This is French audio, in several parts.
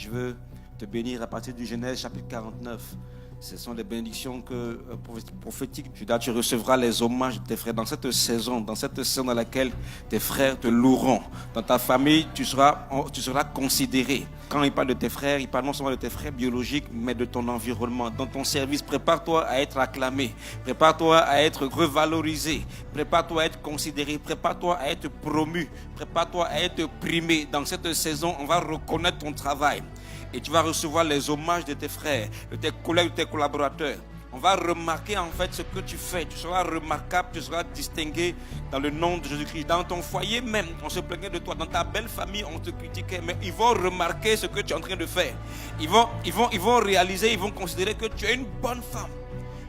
je veux te bénir à partir du Genèse chapitre 49. Ce sont les bénédictions prophétiques. Judas, tu recevras les hommages de tes frères dans cette saison dans laquelle tes frères te loueront. Dans ta famille, tu seras considéré. Quand il parle de tes frères, il parle non seulement de tes frères biologiques, mais de ton environnement. Dans ton service, prépare-toi à être acclamé. Prépare-toi à être revalorisé. Prépare-toi à être considéré. Prépare-toi à être promu. Prépare-toi à être primé. Dans cette saison, on va reconnaître ton travail. Et tu vas recevoir les hommages de tes frères, de tes collègues, de tes collaborateurs. On va remarquer en fait ce que tu fais. Tu seras remarquable, tu seras distingué dans le nom de Jésus-Christ. Dans ton foyer même, on se plaignait de toi. Dans ta belle famille, on te critiquait. Mais ils vont remarquer ce que tu es en train de faire. Ils vont réaliser, ils vont considérer que tu es une bonne femme.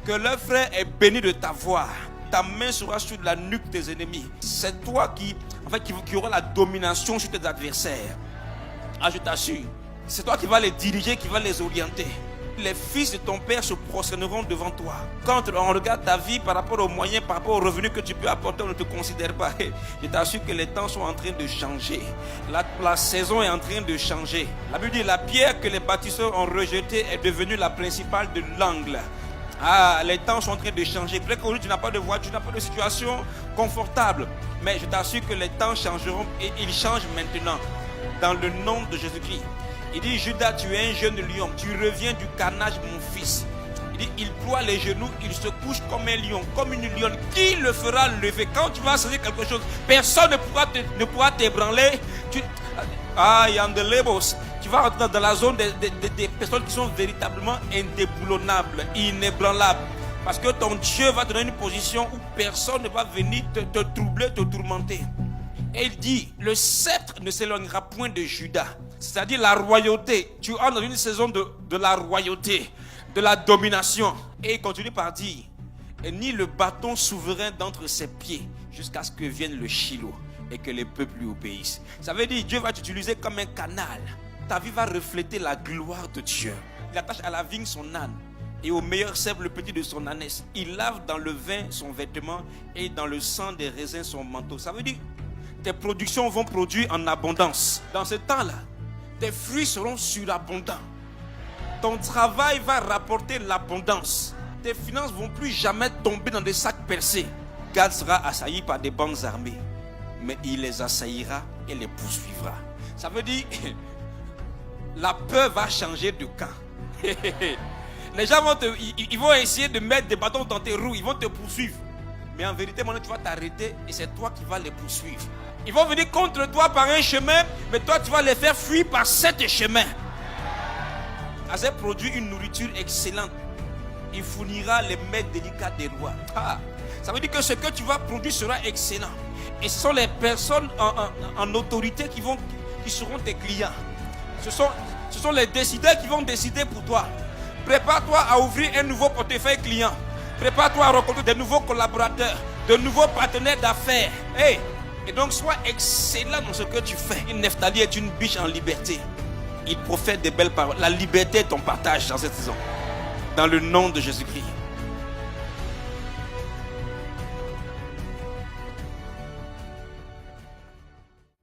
Que leur frère est béni de t'avoir. Ta main sera sur la nuque de tes ennemis. C'est toi qui aura la domination sur tes adversaires. Ah, je t'assure. C'est toi qui vas les diriger, qui vas les orienter. Les fils de ton père se prosterneront devant toi. Quand on regarde ta vie par rapport aux moyens, par rapport aux revenus que tu peux apporter, on ne te considère pas. Je t'assure que les temps sont en train de changer. La saison est en train de changer. La Bible dit la pierre que les bâtisseurs ont rejetée est devenue la principale de l'angle. Ah, les temps sont en train de changer. Peut-être qu'aujourd'hui tu n'as pas de voiture, tu n'as pas de situation confortable. Mais je t'assure que les temps changeront et ils changent maintenant. Dans le nom de Jésus-Christ. Il dit, Judas, tu es un jeune lion. Tu reviens du carnage, mon fils. Il dit, il ploie les genoux, il se couche comme un lion, comme une lionne. Qui le fera lever? Quand tu vas saisir quelque chose, personne ne pourra t'ébranler. Il y a des labels. Tu vas rentrer dans la zone des personnes qui sont véritablement indéboulonnables, inébranlables. Parce que ton Dieu va te donner une position où personne ne va venir te troubler, te tourmenter. Et il dit, le sceptre ne s'éloignera point de Judas. C'est-à-dire la royauté. Tu entres dans une saison de la royauté, de la domination. Et il continue par dire, et ni le bâton souverain d'entre ses pieds, jusqu'à ce que vienne le Shiloh et que les peuples lui obéissent. Ça veut dire, Dieu va t'utiliser comme un canal. Ta vie va refléter la gloire de Dieu. Il attache à la vigne son âne, et au meilleur sève le petit de son ânesse. Il lave dans le vin son vêtement, et dans le sang des raisins son manteau. Ça veut dire, tes productions vont produire en abondance. Dans ce temps-là, tes fruits seront surabondants. Ton travail va rapporter l'abondance. Tes finances ne vont plus jamais tomber dans des sacs percés. Gad sera assailli par des bandes armées, mais il les assaillira et les poursuivra. Ça veut dire, la peur va changer de camp. Les gens vont essayer de mettre des bâtons dans tes roues, ils vont te poursuivre. Mais en vérité, maintenant, tu vas t'arrêter et c'est toi qui vas les poursuivre. Ils vont venir contre toi par un chemin, mais toi, tu vas les faire fuir par 7 chemins. Azeb produit une nourriture excellente. Il fournira les mets délicats des rois. Ça veut dire que ce que tu vas produire sera excellent. Et ce sont les personnes en autorité qui seront tes clients. Ce sont les décideurs qui vont décider pour toi. Prépare-toi à ouvrir un nouveau portefeuille client. Prépare-toi à rencontrer de nouveaux collaborateurs, de nouveaux partenaires d'affaires. Et donc, sois excellent dans ce que tu fais. Nephtali est une biche en liberté. Il profère des belles paroles. La liberté est ton partage dans cette saison. Dans le nom de Jésus-Christ.